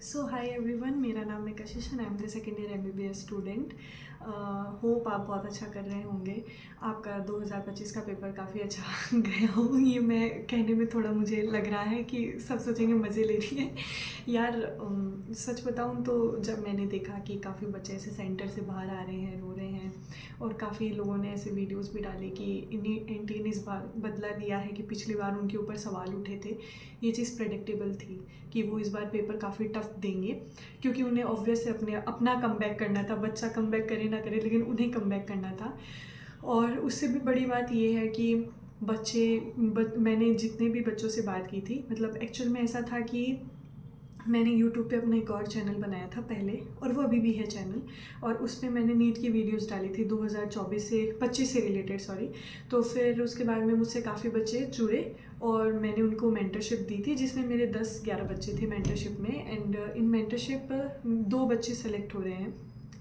सो hi everyone, मेरा नाम है कशिश and I am the second year MBBS student. Hope आप बहुत अच्छा कर रहे होंगे। आपका 2025 का पेपर काफ़ी अच्छा गया हो, ये मैं कहने में थोड़ा मुझे लग रहा है कि सब सोचेंगे मज़े ले रही है। यार सच बताऊं तो जब मैंने देखा कि काफ़ी बच्चे ऐसे सेंटर से बाहर आ रहे हैं, रो रहे हैं, और काफ़ी लोगों ने ऐसे वीडियोस भी डाले कि एनटीए ने इस बार बदला दिया है कि पिछली बार उनके ऊपर सवाल उठे थे। ये चीज़ प्रेडिक्टेबल थी कि वो इस बार पेपर काफ़ी टफ देंगे, क्योंकि उन्हें ऑब्वियस अपना कमबैक करना था। बच्चा कमबैक करे ना करे, लेकिन उन्हें कमबैक करना था। और उससे भी बड़ी बात ये है कि मैंने जितने भी बच्चों से बात की थी, मतलब एक्चुअल में ऐसा था कि मैंने यूट्यूब पे अपना एक और चैनल बनाया था पहले, और वो अभी भी है चैनल, और उसमें मैंने नीट की वीडियोस डाली थी 2024 से 25 से रिलेटेड, सॉरी। तो फिर उसके बाद में मुझसे काफ़ी बच्चे जुड़े और मैंने उनको मेंटरशिप दी थी, जिसमें मेरे 10-11 बच्चे थे मेंटरशिप में। एंड इन मेंटरशिप 2 बच्चे सेलेक्ट हो रहे हैं,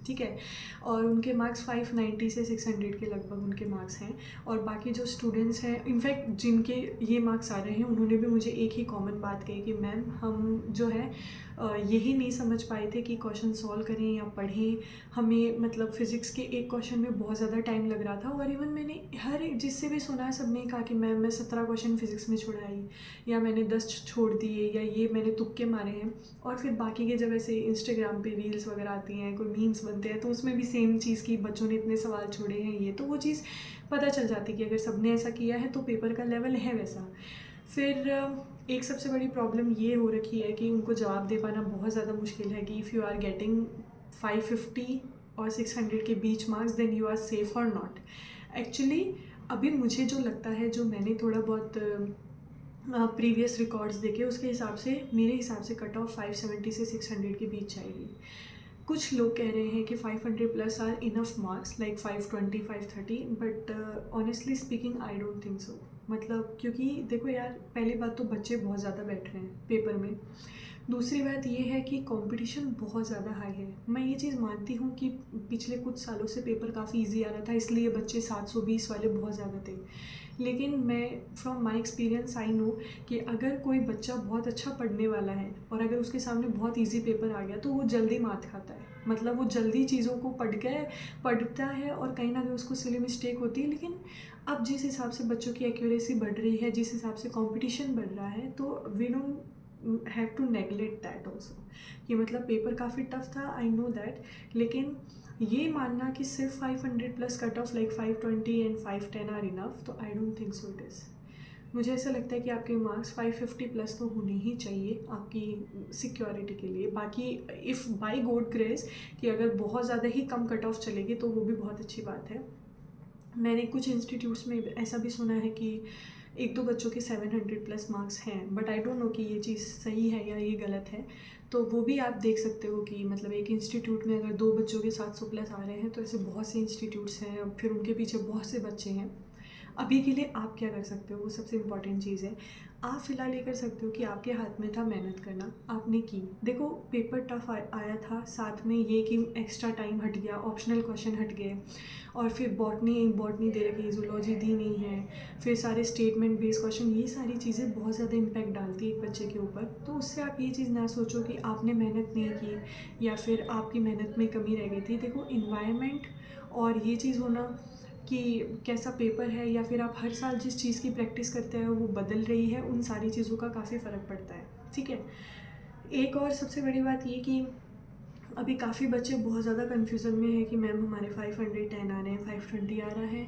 ठीक है। और उनके मार्क्स 590 से 600 के लगभग उनके मार्क्स हैं। और बाकी जो स्टूडेंट्स हैं, इनफैक्ट जिनके ये मार्क्स आ रहे हैं, उन्होंने भी मुझे एक ही कॉमन बात कही कि मैम हम जो है यही नहीं समझ पाए थे कि क्वेश्चन सॉल्व करें या पढ़ें। हमें मतलब फ़िज़िक्स के एक क्वेश्चन में बहुत ज़्यादा टाइम लग रहा था, और इवन मैंने हर एक जिससे भी सुना, सब ने कहा कि मैम मैं 17 क्वेश्चन फ़िज़िक्स में छुड़ाई, या मैंने 10 छोड़ दिए, या ये मैंने तुक्के मारे हैं। और फिर बाकी के जब ऐसे इंस्टाग्राम पे रील्स वगैरह आती हैं, कोई मीम्स बनते हैं, तो उसमें भी सेम चीज़ की बच्चों ने इतने सवाल छोड़े हैं, ये तो वो चीज़ पता चल जाती कि अगर सबने ऐसा किया है तो पेपर का लेवल है वैसा। फिर एक सबसे बड़ी प्रॉब्लम ये हो रखी है कि उनको जवाब दे पाना बहुत ज़्यादा मुश्किल है कि इफ़ यू आर गेटिंग 550 और 600 के बीच marks, then you are safe और नॉट। एक्चुअली अभी मुझे जो लगता है, जो मैंने थोड़ा बहुत प्रीवियस रिकॉर्ड्स देखे, उसके हिसाब से मेरे हिसाब से कट ऑफ 570 से 600 के बीच जाएगी। कुछ लोग कह रहे हैं कि 500 plus are enough marks, like 520 530, but honestly speaking I don't think so. मतलब क्योंकि देखो यार, पहली बात तो बच्चे बहुत ज़्यादा बैठ रहे हैं पेपर में। दूसरी बात ये है कि कंपटीशन बहुत ज़्यादा हाई है। मैं ये चीज़ मानती हूँ कि पिछले कुछ सालों से पेपर काफ़ी इजी आ रहा था, इसलिए बच्चे 720 वाले बहुत ज़्यादा थे। लेकिन मैं from my experience I know कि अगर कोई बच्चा बहुत अच्छा पढ़ने वाला है और अगर उसके सामने बहुत इजी पेपर आ गया, तो वो जल्दी मात खाता है। मतलब वो जल्दी चीज़ों को पढ़ता है, और कहीं ना कहीं उसको सिली मिस्टेक होती है। लेकिन अब जिस हिसाब से बच्चों की एक्यूरेसी बढ़ रही है, जिस हिसाब से कंपटीशन बढ़ रहा है, तो we don't have to neglect that also. कि मतलब पेपर काफ़ी टफ था, आई नो दैट। लेकिन ये मानना कि सिर्फ 500 plus cut off, like 520 and 510 are enough, तो I don't think so it is. मुझे ऐसा लगता है कि आपके मार्क्स 550 प्लस तो होने ही चाहिए आपकी सिक्योरिटी के लिए। बाकी इफ़ बाई गॉड ग्रेस कि अगर बहुत ज़्यादा ही कम कट ऑफ चलेगी, तो वो भी बहुत अच्छी बात है। मैंने कुछ इंस्टीट्यूट्स में ऐसा भी सुना है कि एक दो बच्चों के 700 प्लस मार्क्स हैं, बट आई डोंट नो कि ये चीज़ सही है या ये गलत है। तो वो भी आप देख सकते हो कि मतलब एक इंस्टीट्यूट में अगर दो बच्चों के 700 प्लस आ रहे हैं, तो ऐसे बहुत से इंस्टीट्यूट्स हैं, फिर उनके पीछे बहुत से बच्चे हैं। अभी के लिए आप क्या कर सकते हो, वो सबसे इम्पॉर्टेंट चीज़ है। आप फ़िलहाल ये कर सकते हो कि आपके हाथ में था मेहनत करना, आपने की। देखो पेपर टफ आया था, साथ में ये कि एक्स्ट्रा टाइम हट गया, ऑप्शनल क्वेश्चन हट गए, और फिर बॉटनी बॉटनी दे रखी, जूलॉजी दी नहीं है, फिर सारे स्टेटमेंट बेस्ड क्वेश्चन, ये सारी चीज़ें बहुत ज़्यादा इम्पैक्ट डालती है एक बच्चे के ऊपर। तो उससे आप ये चीज़ ना सोचो कि आपने मेहनत नहीं की या फिर आपकी मेहनत में कमी रह गई थी। देखो इन्वायरमेंट और ये चीज़ होना कि कैसा पेपर है, या फिर आप हर साल जिस चीज़ की प्रैक्टिस करते हैं वो बदल रही है, उन सारी चीज़ों का काफ़ी फ़र्क पड़ता है, ठीक है। एक और सबसे बड़ी बात ये कि अभी काफ़ी बच्चे बहुत ज़्यादा कन्फ्यूज़न में है कि मैम हमारे 510 आ रहे हैं, 520 आ रहा है,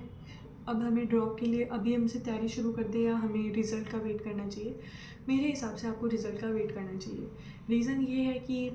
अब हमें ड्रॉप के लिए अभी हमसे तैयारी शुरू कर दें या हमें रिज़ल्ट का वेट करना चाहिए। मेरे हिसाब से आपको रिज़ल्ट का वेट करना चाहिए। रीज़न ये है कि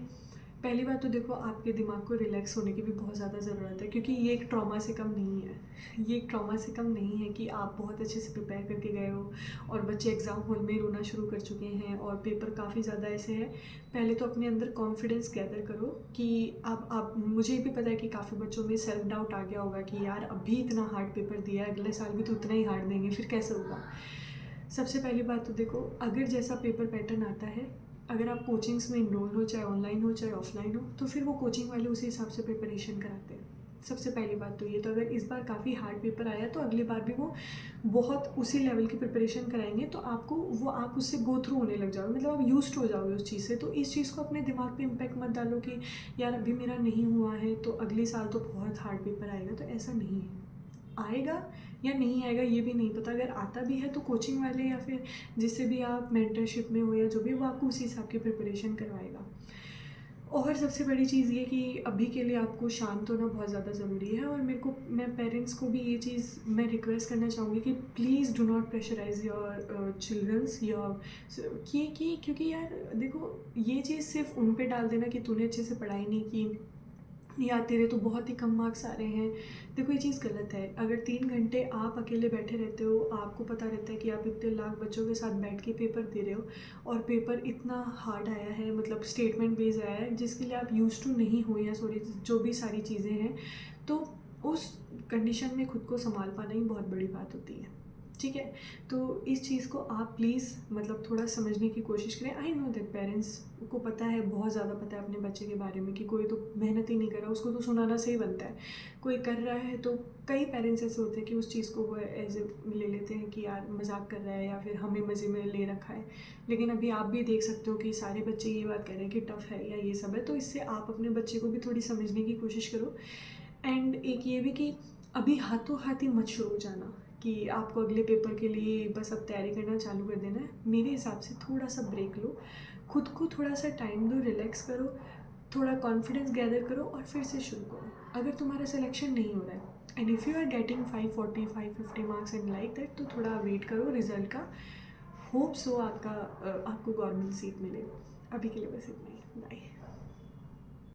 पहली बात तो देखो, आपके दिमाग को रिलैक्स होने की भी बहुत ज़्यादा ज़रूरत है, क्योंकि ये एक ट्रॉमा से कम नहीं है। ये एक ट्रॉमा से कम नहीं है कि आप बहुत अच्छे से प्रिपेयर करके गए हो और बच्चे एग्ज़ाम हॉल में रोना शुरू कर चुके हैं और पेपर काफ़ी ज़्यादा ऐसे है। पहले तो अपने अंदर कॉन्फिडेंस गैदर करो कि आप मुझे भी पता है कि काफ़ी बच्चों में सेल्फ डाउट आ गया होगा कि यार अभी इतना हार्ड पेपर दिया है, अगले साल भी तो उतना ही हार्ड देंगे, फिर कैसे होगा। सबसे पहली बात तो देखो, अगर जैसा पेपर पैटर्न आता है, अगर आप कोचिंग्स में इनरोल हो, चाहे ऑनलाइन हो चाहे ऑफलाइन हो, तो फिर वो कोचिंग वाले उसी हिसाब से प्रिपरेशन कराते हैं, सबसे पहली बात तो ये। तो अगर इस बार काफ़ी हार्ड पेपर आया तो अगली बार भी वो बहुत उसी लेवल की प्रिपरेशन कराएंगे, तो आपको वो आप उससे गो थ्रू होने लग जाओगे, मतलब आप यूज्ड हो जाओगे उस चीज़ से। तो इस चीज़ को अपने दिमाग पे इम्पैक्ट मत डालो कि यार अभी मेरा नहीं हुआ है तो अगले साल तो बहुत हार्ड पेपर आएगा। तो ऐसा नहीं है, आएगा या नहीं आएगा ये भी नहीं पता। अगर आता भी है तो कोचिंग वाले या फिर जिससे भी आप मेंटरशिप में हो या जो भी, वो आपको उसी हिसाब की प्रिपरेशन करवाएगा। और सबसे बड़ी चीज़ ये कि अभी के लिए आपको शांत होना बहुत ज़्यादा ज़रूरी है। और मैं पेरेंट्स को भी ये चीज़ मैं रिक्वेस्ट करना चाहूँगी कि please do not pressurise your childrens your कि क्योंकि यार देखो, ये चीज़ सिर्फ उन पे डाल देना कि तूने अच्छे से पढ़ाई नहीं की या तेरे तो बहुत ही कम मार्क्स आ रहे हैं, देखो ये चीज़ गलत है। अगर 3 घंटे आप अकेले बैठे रहते हो, आपको पता रहता है कि आप इतने लाख बच्चों के साथ बैठ के पेपर दे रहे हो और पेपर इतना हार्ड आया है, मतलब स्टेटमेंट बेस्ड आया है जिसके लिए आप यूज टू नहीं हो, या सॉरी जो भी सारी चीज़ें हैं, तो उस कंडीशन में खुद को संभाल पाना ही बहुत बड़ी बात होती है। ठीक है, तो इस चीज़ को आप प्लीज़ मतलब थोड़ा समझने की कोशिश करें। आई नो दैट पेरेंट्स को पता है, बहुत ज़्यादा पता है अपने बच्चे के बारे में कि कोई तो मेहनत ही नहीं कर रहा, उसको तो सुनाना से ही बनता है। कोई कर रहा है तो कई पेरेंट्स ऐसे होते हैं कि उस चीज़ को वो एज ए ले लेते हैं कि यार मजाक कर रहा है या फिर हमें मज़े में ले रखा है। लेकिन अभी आप भी देख सकते हो कि सारे बच्चे ये बात कह रहे हैं कि टफ़ है या ये सब है, तो इससे आप अपने बच्चे को भी थोड़ी समझने की कोशिश करो। एंड एक ये भी कि अभी हाथों हाथ ही मत शुरू हो जाना कि आपको अगले पेपर के लिए बस अब तैयारी करना चालू कर देना है। मेरे हिसाब से थोड़ा सा ब्रेक लो, खुद को थोड़ा सा टाइम दो, रिलैक्स करो, थोड़ा कॉन्फिडेंस गैदर करो और फिर से शुरू करो। अगर तुम्हारा सिलेक्शन नहीं हो रहा है and if you are getting 540 550 marks and like that, तो थोड़ा वेट करो रिजल्ट का। होप सो आपको गवर्नमेंट सीट मिले। अभी के लिए बस इतना ही, बाय।